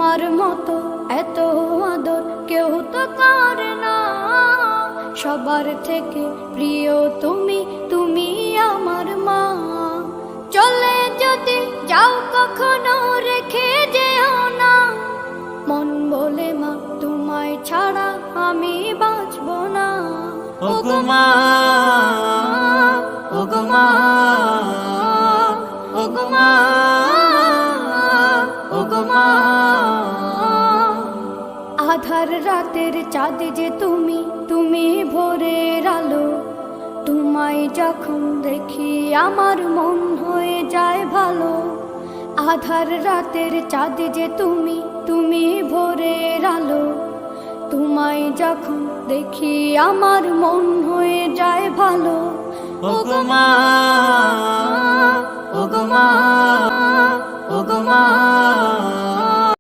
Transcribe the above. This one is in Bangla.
তোমার মতো এত আদর কেউ তো করে না। সবার থেকে প্রিয় তুমি, তুমি আমার মা। চলে যদি যাও কখনো রেখে যেও না, মন বলে মা তোমায় ছাড়া আমি বাঁচব না। ওগো মা, ওগো মা, ওগো মা, ওগো মা। আধার রাতের চাঁদ যে তুমি, তুমি ভোরের আলো। তোমায় যখন দেখি আমার মন হয়ে যায় ভালো। আধার রাতের চাঁদ যে তুমি, তুমি ভোরের আলো। তোমায় যখন দেখি আমার মন হয়ে যায় ভালো। ওগো মা, ওগো মা, ওগো মা।